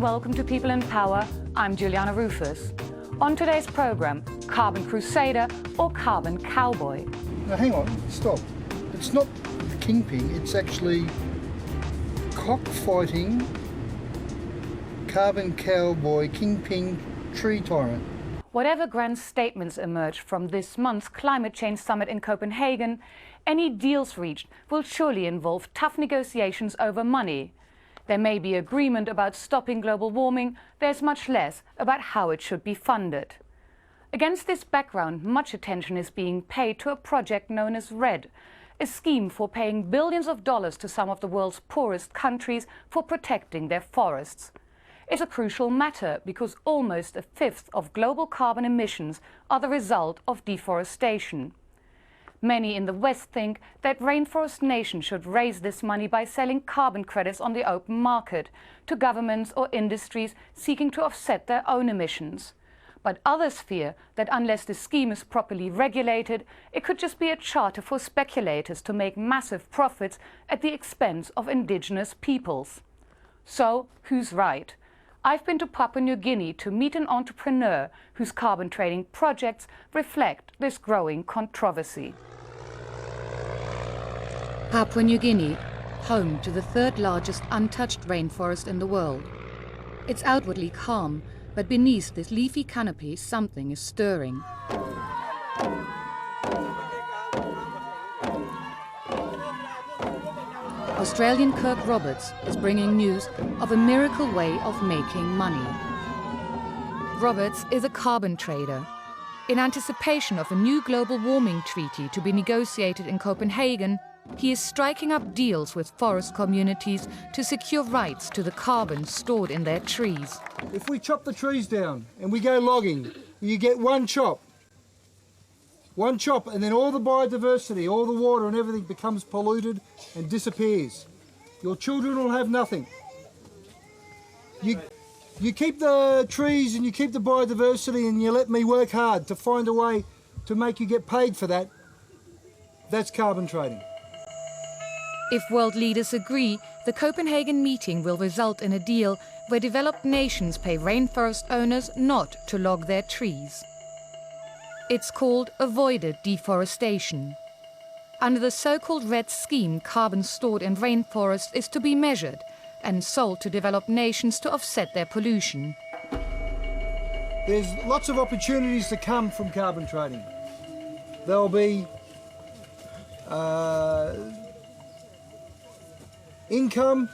and welcome to People in Power. I'm Juliana Ruhfus. On today's program, carbon crusader or carbon cowboy. Now hang on, stop. It's not the kingpin, it's actually cockfighting carbon cowboy kingpin tree tyrant. Whatever grand statements emerge from this month's climate change summit in Copenhagen, any deals reached will surely involve tough negotiations over money. There may be agreement about stopping global warming, there's much less about how it should be funded. Against this background, much attention is being paid to a project known as REDD, a scheme for paying billions of dollars to some of the world's poorest countries for protecting their forests. It's a crucial matter because almost a fifth of global carbon emissions are the result of deforestation. Many in the West think that rainforest nations should raise this money by selling carbon credits on the open market to governments or industries seeking to offset their own emissions. But others fear that unless the scheme is properly regulated, it could just be a charter for speculators to make massive profits at the expense of indigenous peoples. So, who's right? I've been to Papua New Guinea to meet an entrepreneur whose carbon trading projects reflect this growing controversy. Papua New Guinea, home to the third largest untouched rainforest in the world. It's outwardly calm, but beneath this leafy canopy something is stirring. Australian Kirk Roberts is bringing news of a miracle way of making money. Roberts is a carbon trader. In anticipation of a new global warming treaty to be negotiated in Copenhagen, he is striking up deals with forest communities to secure rights to the carbon stored in their trees. If we chop the trees down and we go logging, you get one chop. One chop, and then all the biodiversity, all the water and everything becomes polluted and disappears. Your children will have nothing. You keep the trees and you keep the biodiversity and you let me work hard to find a way to make you get paid for that. That's carbon trading. If world leaders agree, the Copenhagen meeting will result in a deal where developed nations pay rainforest owners not to log their trees. It's called avoided deforestation. Under the so-called REDD scheme, carbon stored in rainforests is to be measured and sold to developed nations to offset their pollution. There's lots of opportunities to come from carbon trading. There'll be income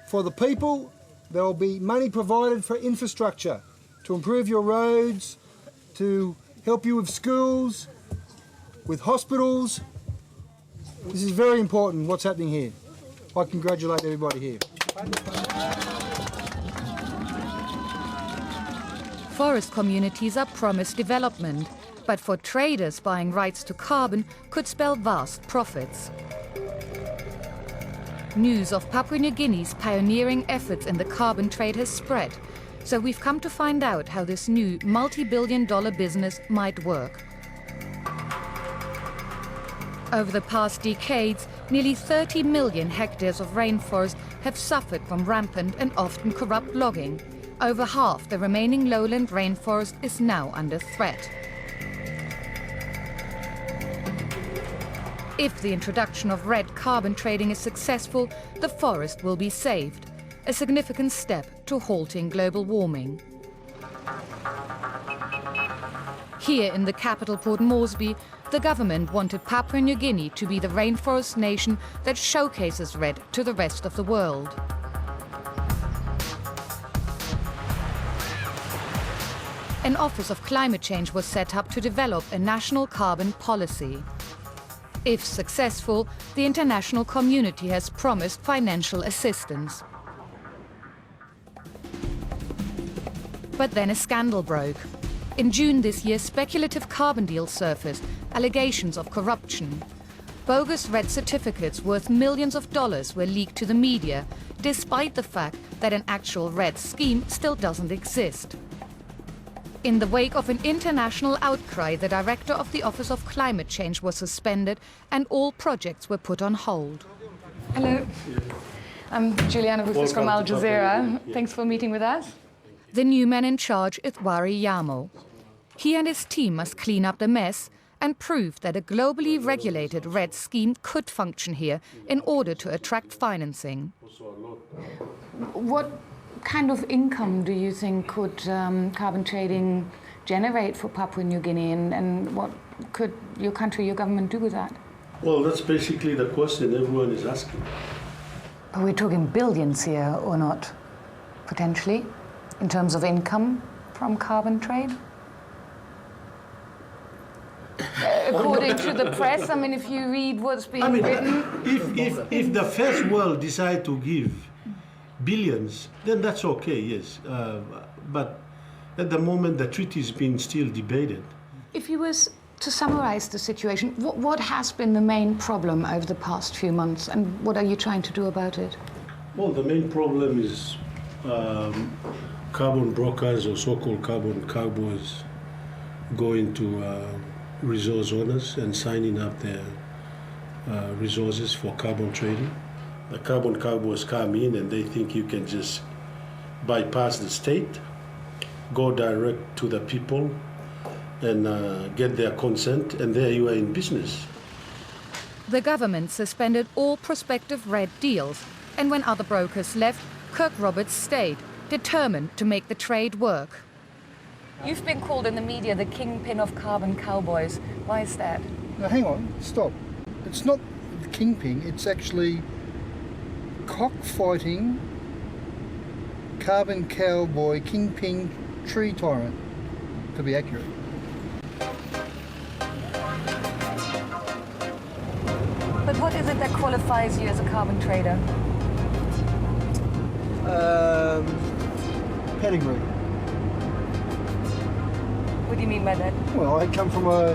for the people. There'll be money provided for infrastructure to improve your roads, to help you with schools, with hospitals. This is very important, what's happening here. I congratulate everybody here. Forest communities are promised development, but for traders buying rights to carbon could spell vast profits. News of Papua New Guinea's pioneering efforts in the carbon trade has spread, so we've come to find out how this new multi-billion-dollar business might work. Over the past decades, nearly 30 million hectares of rainforest have suffered from rampant and often corrupt logging. Over half the remaining lowland rainforest is now under threat. If the introduction of REDD carbon trading is successful, the forest will be saved, a significant step to halting global warming. Here in the capital Port Moresby, the government wanted Papua New Guinea to be the rainforest nation that showcases REDD to the rest of the world. An Office of Climate Change was set up to develop a national carbon policy. If successful, the international community has promised financial assistance. But then a scandal broke. In June this year, speculative carbon deals surfaced, allegations of corruption. Bogus REDD certificates worth millions of dollars were leaked to the media, despite the fact that an actual REDD scheme still doesn't exist. In the wake of an international outcry, the director of the Office of Climate Change was suspended and all projects were put on hold. Hello. I'm Juliana Ruhfus from Al Jazeera. Thanks for meeting with us. The new man in charge is Wari Yamo. He and his team must clean up the mess and prove that a globally regulated REDD scheme could function here in order to attract financing. What kind of income do you think could carbon trading generate for Papua New Guinea, and what could your country, your government do with that? Well, that's basically the question everyone is asking. Are we talking billions here or not, potentially, in terms of income from carbon trade? According to the press, I mean, if you read what's being written... If the first world decide to give billions, then that's okay, yes. But at the moment, the treaty is being still debated. If you was to summarize the situation, what has been the main problem over the past few months, and what are you trying to do about it? Well, the main problem is carbon brokers, or so-called carbon cowboys, going to resource owners and signing up their resources for carbon trading. The carbon cowboys come in and they think you can just bypass the state, go direct to the people, and get their consent, and there you are in business. The government suspended all prospective REDD deals, and when other brokers left, Kirk Roberts stayed, determined to make the trade work. You've been called in the media the kingpin of carbon cowboys. Why is that? Now hang on, stop. It's not the kingpin, it's actually cockfighting, carbon cowboy, kingpin, tree tyrant, to be accurate. But what is it that qualifies you as a carbon trader? Pedigree. What do you mean by that? Well, I come from a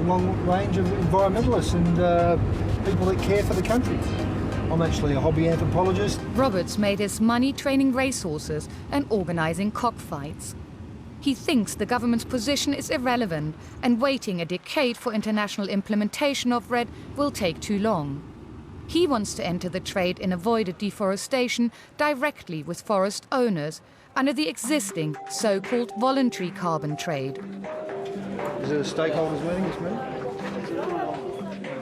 long range of environmentalists and people that care for the country. I'm actually a hobby anthropologist. Roberts made his money training racehorses and organizing cockfights. He thinks the government's position is irrelevant, and waiting a decade for international implementation of REDD will take too long. He wants to enter the trade in avoided deforestation directly with forest owners under the existing so-called voluntary carbon trade. Is it a stakeholders meeting, this meeting?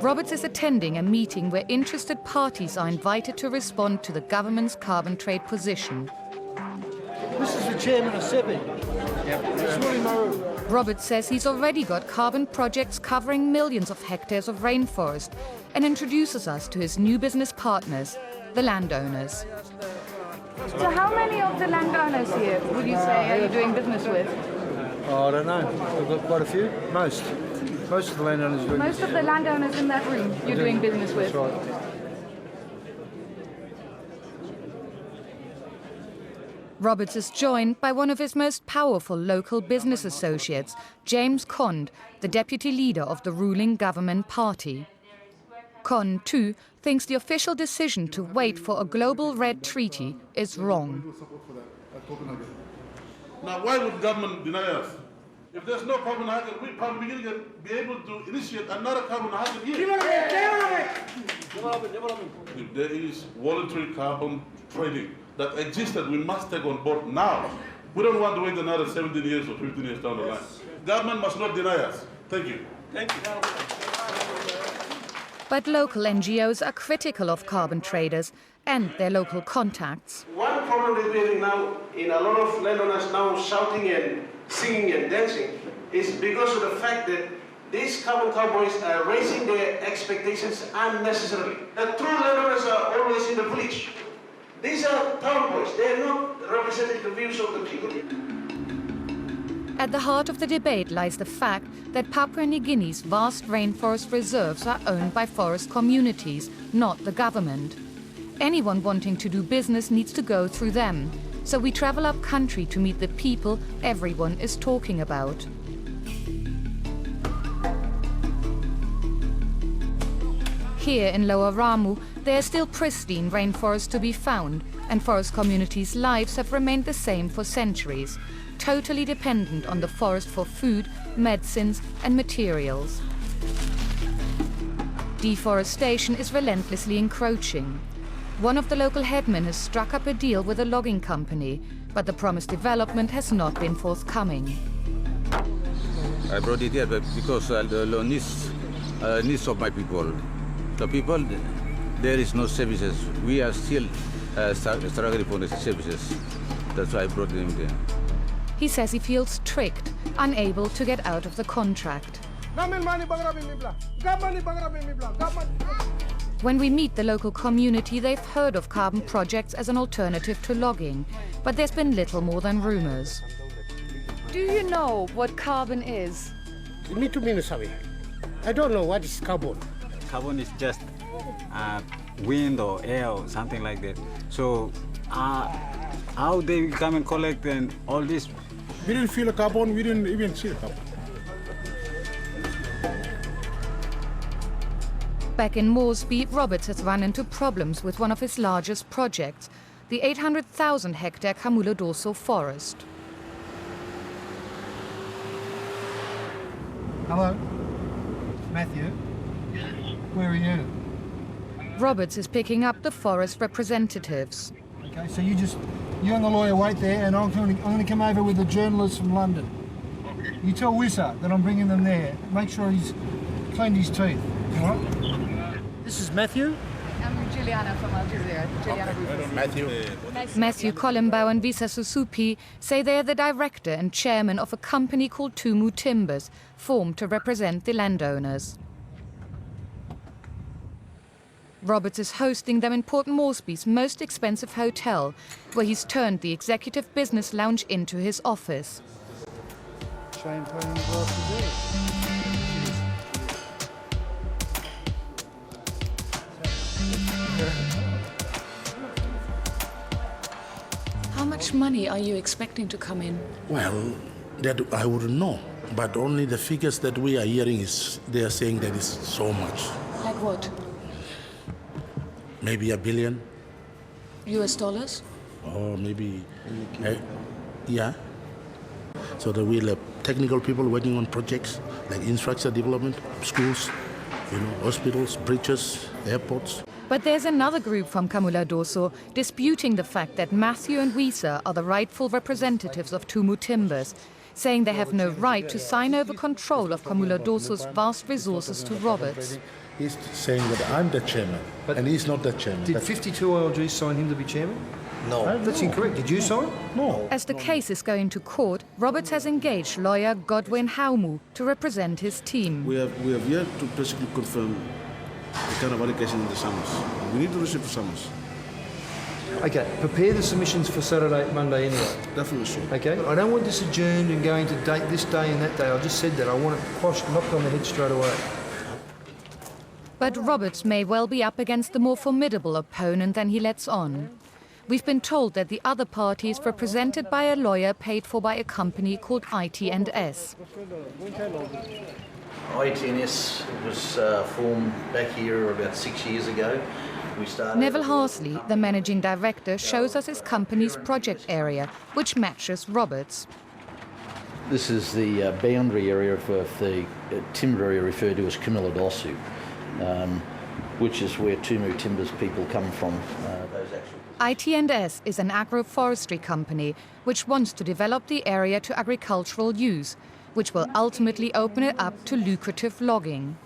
Roberts is attending a meeting where interested parties are invited to respond to the government's carbon trade position. This is the chairman of SEPI. Roberts says he's already got carbon projects covering millions of hectares of rainforest, and introduces us to his new business partners, the landowners. So how many of the landowners here would you say are you doing business with? Oh, I don't know. We've got quite a few. Most of the landowners are doing Most of the landowners in that room you're doing business with? That's right. Roberts is joined by one of his most powerful local business associates, James Cond, the deputy leader of the ruling government party. Cond, too, thinks the official decision to wait for a global REDD treaty is wrong. Now, why would government deny us? If there's no carbon hydrogen, we probably can be able to initiate another carbon hydrogen here. If there is voluntary carbon trading that existed, we must take on board now. We don't want to wait another 17 years or 15 years down the line. Government must not deny us. Thank you. Thank you. But local NGOs are critical of carbon traders and their local contacts. One problem that we're having now in a lot of landowners now shouting and singing and dancing is because of the fact that these carbon cowboys are raising their expectations unnecessarily. The true landowners are always in the village. These are town boys. They are not representing the views of the people. At the heart of the debate lies the fact that Papua New Guinea's vast rainforest reserves are owned by forest communities, not the government. Anyone wanting to do business needs to go through them. So we travel up country to meet the people everyone is talking about. Here in Lower Ramu, there are still pristine rainforests to be found, and forest communities' lives have remained the same for centuries, totally dependent on the forest for food, medicines and materials. Deforestation is relentlessly encroaching. One of the local headmen has struck up a deal with a logging company, but the promised development has not been forthcoming. I brought it here because the needs of my people. The people, there is no services. We are still struggling for the services. That's why I brought them there. He says he feels tricked, unable to get out of the contract. When we meet the local community, they've heard of carbon projects as an alternative to logging, but there's been little more than rumors. Do you know what carbon is? I don't know what is carbon. Carbon is just wind or air or something like that. So how they come and collect and all this? We didn't feel a carbon, we didn't even see a carbon. Back in Moresby, Roberts has run into problems with one of his largest projects, the 800,000-hectare Camula d'Orso forest. Hello, Matthew. Where are you? Roberts is picking up the forest representatives. Okay, so you and the lawyer wait there, and I'm going to come over with a journalist from London. You tell Wissa that I'm bringing them there. Make sure he's cleaned his teeth. All right? This is Matthew. I'm Juliana from Jazeera. Juliana Ruhfus. Matthew. Matthew Columbau and Visa Susupi say they're the director and chairman of a company called Tumu Timbers, formed to represent the landowners. Roberts is hosting them in Port Moresby's most expensive hotel, where he's turned the executive business lounge into his office. Champagne glasses there. How much money are you expecting to come in? Well, that I wouldn't know, but only the figures that we are hearing is they are saying that is so much. Like what? Maybe $1 billion. US dollars? Or maybe, yeah. So that we'll have technical people working on projects like infrastructure development, schools, hospitals, bridges, airports. But there's another group from Camula d'Orso disputing the fact that Matthew and Wisa are the rightful representatives of Tumu Timbers, saying they have no right to sign over control of Camula d'Orso's vast resources to Roberts. He's saying that I'm the chairman, and he's not the chairman. Did 52 OLGs sign him to be chairman? No. That's incorrect. Did you sign? No. As the case is going to court, Roberts has engaged lawyer Godwin Haumu to represent his team. We have yet to basically confirm the kind of allegation in the summons. We need to receive the summons. Okay, prepare the submissions for Saturday, Monday anyway. Definitely so. Okay? I don't want this adjourned and going to date this day and that day. I just said that. I want it quashed, knocked on the head straight away. But Roberts may well be up against a more formidable opponent than he lets on. We've been told that the other party is represented by a lawyer paid for by a company called IT&S. IT&S was formed back here about 6 years ago. Neville Harsley, the managing director, shows us his company's project area, which matches Roberts. This is the boundary area of the timber area referred to as Camula d'Orso, which is where Tumu Timbers people come from. IT&S is an agroforestry company which wants to develop the area to agricultural use, which will ultimately open it up to lucrative logging.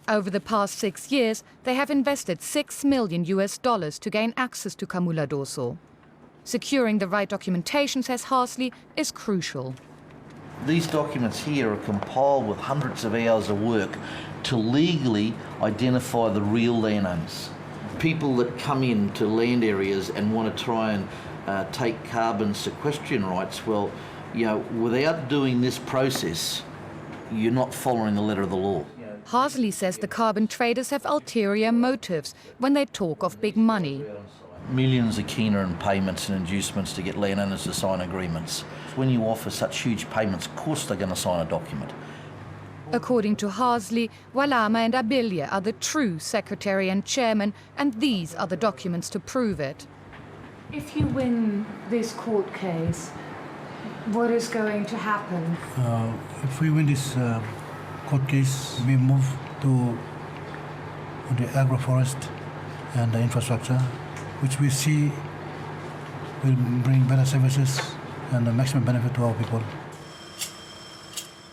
Over the past 6 years, they have invested $6 million to gain access to Camula d'Orso. Securing the right documentation, says Harsley, is crucial. These documents here are compiled with hundreds of hours of work to legally identify the real landowners. People that come into land areas and want to try and take carbon sequestration rights, well, without doing this process, you're not following the letter of the law. Harsley says the carbon traders have ulterior motives when they talk of big money. Millions are keener in payments and inducements to get landowners to sign agreements. When you offer such huge payments, of course they're going to sign a document. According to Harsley, Walama and Abilia are the true secretary and chairman, and these are the documents to prove it. If you win this court case, what is going to happen? If we win this court case, we move to the agroforest and infrastructure, which we see will bring better services and a maximum benefit to our people.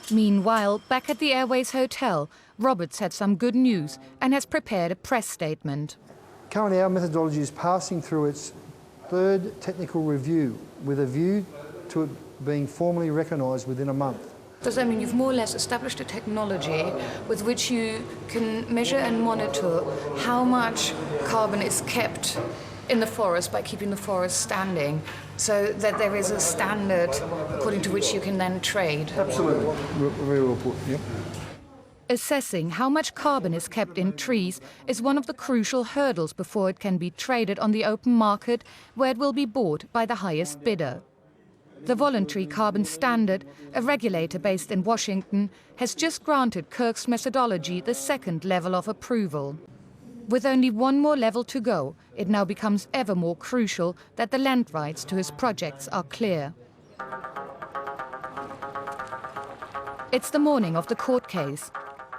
Meanwhile, back at the Airways Hotel, Roberts had some good news and has prepared a press statement. Currently, our methodology is passing through its third technical review with a view to it being formally recognised within a month. Does that mean you've more or less established a technology with which you can measure and monitor how much carbon is kept in the forest by keeping the forest standing, so that there is a standard according to which you can then trade? Absolutely. Very well put, yep. Assessing how much carbon is kept in trees is one of the crucial hurdles before it can be traded on the open market, where it will be bought by the highest bidder. The Voluntary Carbon Standard, a regulator based in Washington, has just granted Kirk's methodology the second level of approval. With only one more level to go, it now becomes ever more crucial that the land rights to his projects are clear. It's the morning of the court case.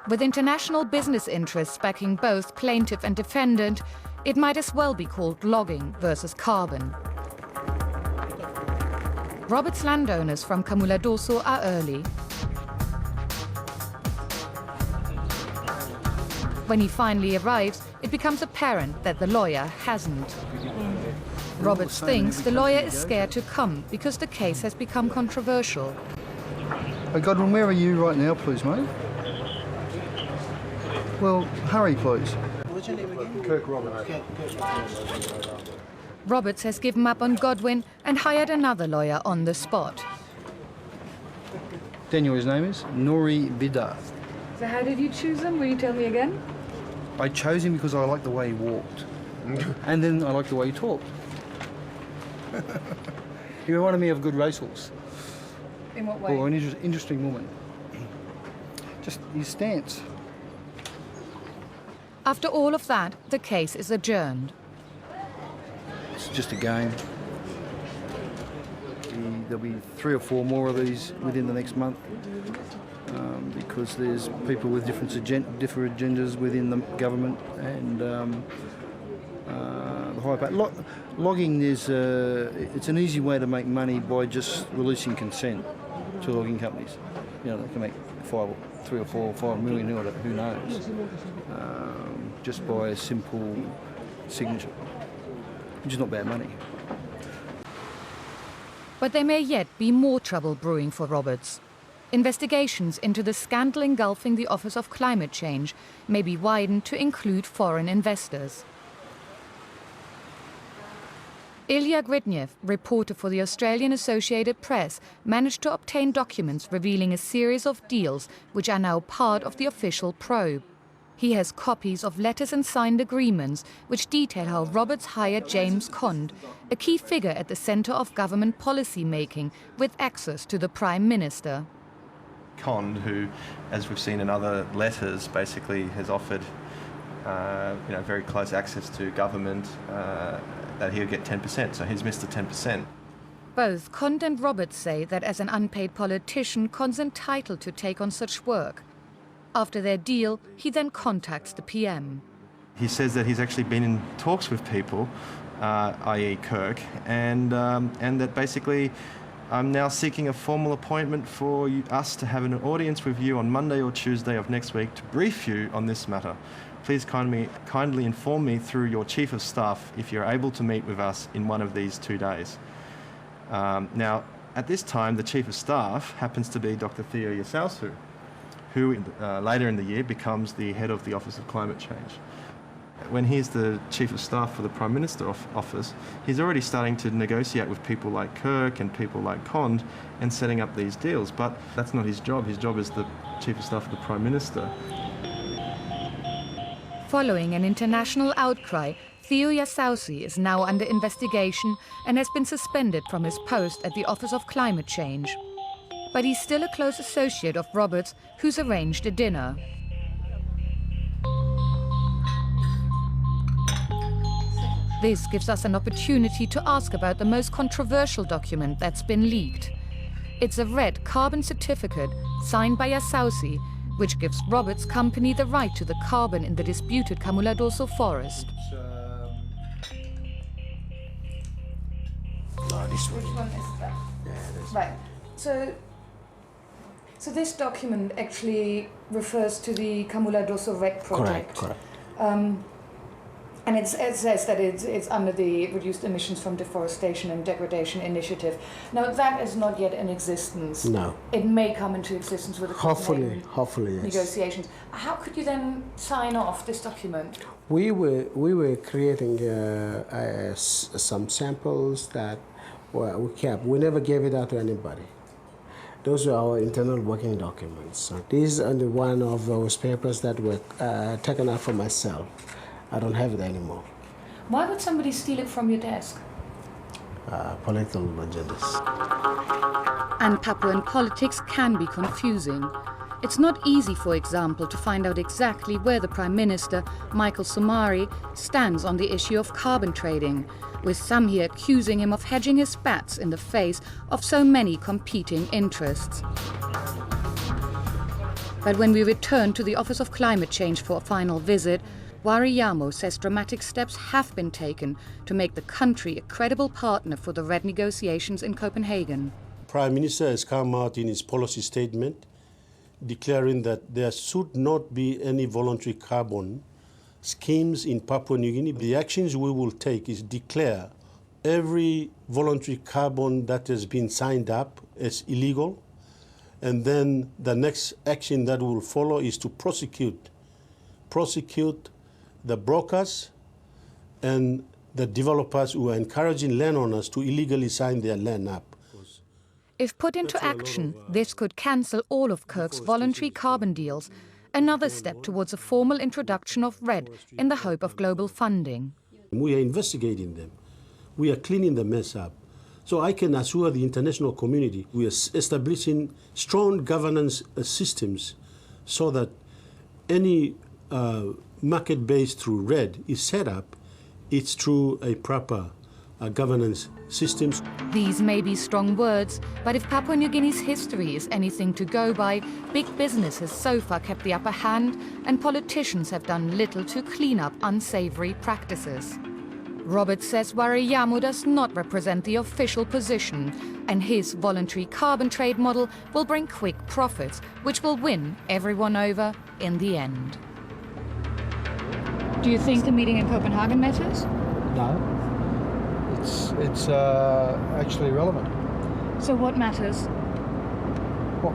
With international business interests backing both plaintiff and defendant, it might as well be called logging versus carbon. Roberts' landowners from Kamuladoso are early. When he finally arrives, it becomes apparent that the lawyer hasn't. Roberts thinks the lawyer is scared to come because the case has become controversial. Hey, Godwin, where are you right now, please, mate? Well, hurry, please. What's your name again? Kirk Roberts. Roberts has given up on Godwin and hired another lawyer on the spot. Daniel, his name is? Nori Bidar. So how did you choose him? Will you tell me again? I chose him because I liked the way he walked. And then I liked the way he talked. He reminded me of a good racehorse. In what way? Or an interesting woman. Just his stance. After all of that, the case is adjourned. It's just a game. There'll be 3 or 4 more of these within the next month, because there's people with different agendas within the government, and the high pay. Logging is it's an easy way to make money by just releasing consent to logging companies. You know, they can make 3 or 4 or 5 million, who knows, just by a simple signature, which is not bad money. But there may yet be more trouble brewing for Roberts. Investigations into the scandal engulfing the Office of Climate Change may be widened to include foreign investors. Ilya Gridnev, reporter for the Australian Associated Press, managed to obtain documents revealing a series of deals which are now part of the official probe. He has copies of letters and signed agreements which detail how Roberts hired James Cond, a key figure at the centre of government policy making, with access to the Prime Minister. Cond, who, as we've seen in other letters, basically has offered very close access to government, that he'll get 10%, so he's missed the 10%. Both Cond and Roberts say that as an unpaid politician, Cond's entitled to take on such work. After their deal, he then contacts the PM. He says that he's actually been in talks with people, i.e. Kirk, and that basically I'm now seeking a formal appointment for us to have an audience with you on Monday or Tuesday of next week to brief you on this matter. Please kindly inform me through your Chief of Staff if you're able to meet with us in one of these 2 days. Now, at this time, the Chief of Staff happens to be Dr. Theo Yasausu, who later in the year becomes the head of the Office of Climate Change. When he's the Chief of Staff for the Prime Minister office, he's already starting to negotiate with people like Kirk and people like Cond and setting up these deals, but that's not his job. His job is the Chief of Staff of the Prime Minister. Following an international outcry, Theo Yasausi is now under investigation and has been suspended from his post at the Office of Climate Change. But he's still a close associate of Roberts, who's arranged a dinner. This gives us an opportunity to ask about the most controversial document that's been leaked. It's a red carbon certificate signed by Yasausi, which gives Roberts' company the right to the carbon in the disputed Kamuladoso forest. It's this one. Which one is that? Yeah, this Right. So this document actually refers to the Camuladoso Red project. Correct. And it says that it's under the Reduced Emissions from Deforestation and Degradation Initiative. Now that is not yet in existence. No. It may come into existence with the Hopefully, yes. negotiations. How could you then sign off this document? We were creating some samples that we kept. We never gave it out to anybody. Those were our internal working documents. So this is only one of those papers that were taken out for myself. I don't have it anymore. Why would somebody steal it from your desk? Political agendas. And Papuan politics can be confusing. It's not easy, for example, to find out exactly where the Prime Minister, Michael Somare, stands on the issue of carbon trading, with some here accusing him of hedging his bets in the face of so many competing interests. But when we return to the Office of Climate Change for a final visit, Wariyamo says dramatic steps have been taken to make the country a credible partner for the REDD negotiations in Copenhagen. Prime Minister has come out in his policy statement declaring that there should not be any voluntary carbon schemes in Papua New Guinea. The actions we will take is declare every voluntary carbon that has been signed up as illegal, and then the next action that will follow is to prosecute the brokers and the developers who are encouraging landowners to illegally sign their land up. If put into action, this could cancel all of Kirk's voluntary carbon deals, another step towards a formal introduction of REDD in the hope of global funding. We are investigating them. We are cleaning the mess up. So I can assure the international community we are establishing strong governance systems so that any market-based through REDD is set up, it's through a proper governance systems. These may be strong words, but if Papua New Guinea's history is anything to go by, big business has so far kept the upper hand and politicians have done little to clean up unsavory practices. Roberts says Wariyamo does not represent the official position, and his voluntary carbon trade model will bring quick profits, which will win everyone over in the end. Do you think the meeting in Copenhagen matters? No. It's actually irrelevant. So what matters? What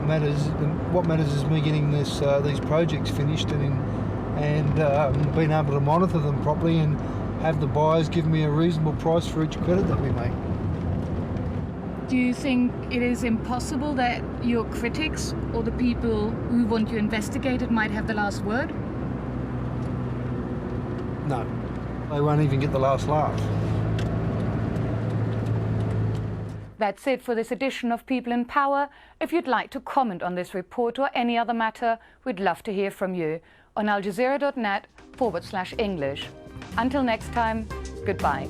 matters is me getting these projects finished and being able to monitor them properly and have the buyers give me a reasonable price for each credit that we make. Do you think it is impossible that your critics or the people who want you investigated might have the last word? No. They won't even get the last laugh. That's it for this edition of People in Power. If you'd like to comment on this report or any other matter, we'd love to hear from you on aljazeera.net/English. Until next time, goodbye.